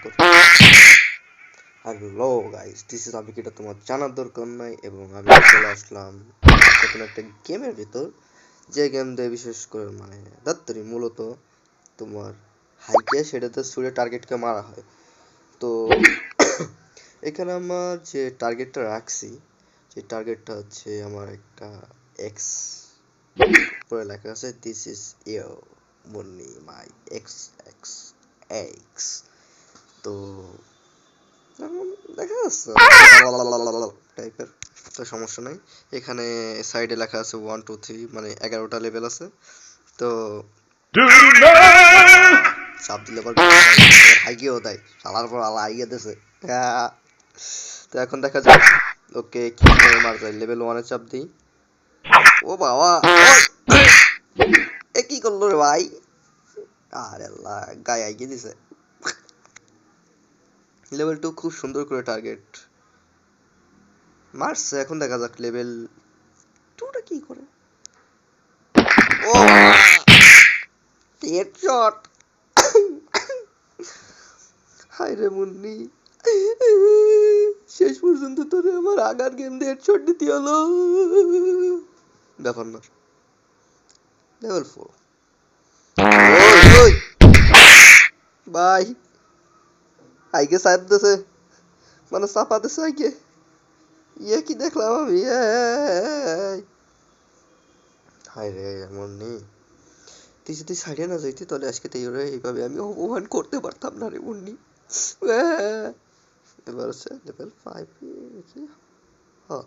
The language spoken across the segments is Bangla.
কার্যকর। হ্যালো গাইস, দিস ইজ আমি, এটা তোমার জানার দরকার নাই, এবং আমি চলে আসলাম নতুন একটা গেমের ভিতর, যে গেম দিয়ে বিশেষ করে মানে দাত্তরি মূলত তোমার হাইকে সেটাতে ছুড়ে টার্গেটকে মারা হয়। তো এখানে আমার যে টার্গেটটা রাখছি, যে টার্গেটটা হচ্ছে আমার একটা এক্স, পরে লেখা আছে this is you Munni my X X X. তো দেখা যাচ্ছে টাইপের, তো সমস্যা নাই। এখানে সাইডে লেখা আছে 1 2 3, মানে 11টা লেভেল আছে। তো চাপ দিলে আবার হাইগেও দেয়, সালার পর আলা হাইগে দিছে। তো এখন দেখা যাক ওকে কিভাবে মারা যায়। লেভেল 1 এ চাপ দিই। ও বাবা, এ কি করলো রে ভাই? আরে আল্লাহ, গায়ে হাইগে দিছে। লেভেল 2 খুব সুন্দর করে টার্গেট মারছে। এখন দেখা যাক লেভেল 2টা কি করে। ও হেডশট! হায় রে মুন্নি, শেষ পর্যন্ত তোরে আমার আগার গেম দিয়ে হেডশট দিতে হলো। ব্যাপার না। লেভেল 4। ওই ভাই, আইগে সাইড দিছে, মানে চাপা দিছে আইগে। ইয়ে কি দেখলাম আমি? হায় রে মুন্নি, তুই যদি সাইডে না যাইতি তাহলে আজকে এইভাবে আমি অপমান করতে পারতাম না রে মুন্নি। এবার হচ্ছে লেভেল 5 কি? হ্যাঁ,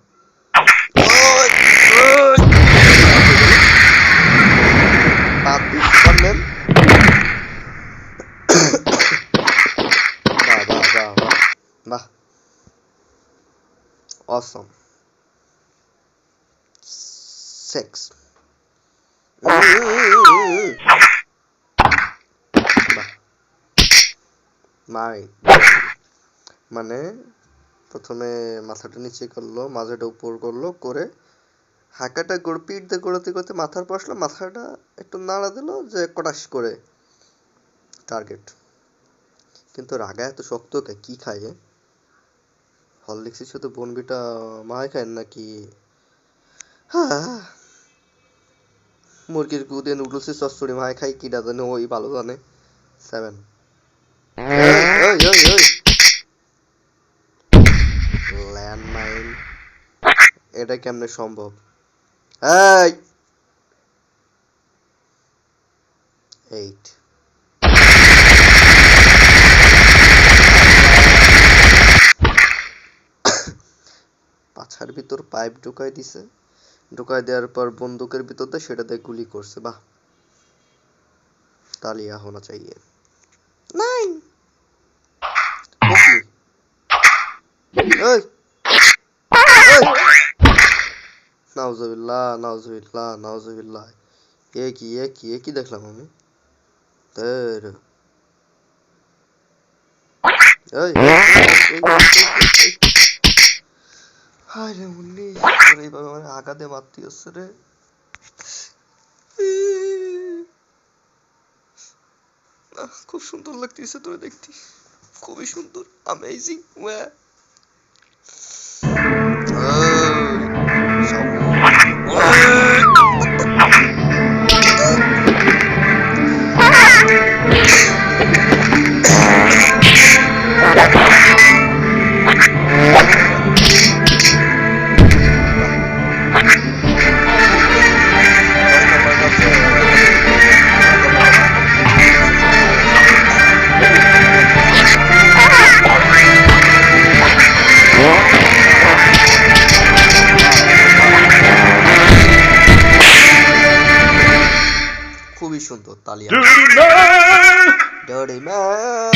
বাহ বাহ বাহ বাহ বাহ, অসম 6। বাহ, মাই মানে প্রথমে মাথাটা নিচে করলো, মাথাটা উপর করলো, করে হাঁকাটা করে পিঠ দিয়ে করতে করতে মাথার পর আসলো, মাথাটা একটু নাড়া দিল যে কটাস করে টার্গেট। কিন্তু রাগা এত শক্ত কি খায়? হরলিক্সের সাথে বনবিটা মায় খায় নাকি? মুরগির গু দিয়ে নুডলসের চচ্চড়ি মায় খাই কিটা জানে, ওই ভালো জানে। 7। ল্যান্ডমাইন, এটা কেমনে সম্ভব? এই 8। পাছার ভিতর পাইপ ঢুকাই দিছে, ঢুকাই দেওয়ার পর বন্দুকের ভিতর দিয়ে সেটা দিয়ে গুলি করছে। বাহ, তালিয়া হোনা চাইয়ে। 9। এই নাউজুবিল্লাহ নাউজুবিল্লাহ নাউজুবিল্লাহ, এ কি দেখলাম আমি? তের এই হায় রে মুন্নি, তোর এইভাবে আমার আঘাতে মারতে হচ্ছে রে। খুব সুন্দর লাগতেছে তোরে দেখতে, খুবই সুন্দর, অ্যামেজিং। খুবই সুন্দর, তালিয়া। Dirty man.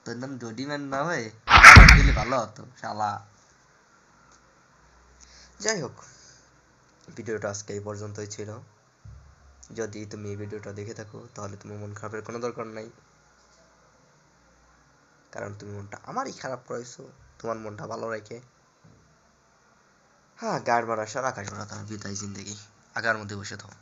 তোর নাম ডডি ম্যান না ভাই, দিলে ভালো হতো শালা। যাই হোক, ভিডিওটা আজকে এই পর্যন্তই ছিল। যদি তুমি এই ভিডিওটা দেখে থাকো তাহলে তোমার মন খারাপের কোনো দরকার নাই, কারণ তুমি মনটা আমারই খারাপ করাইছো তোমার মনটা ভালো রেখে। হ্যাঁ, গাড় মারা সার আকাশ মারা তার বিদায় জিন্দেগি, আগার মধ্যে বসে থাও।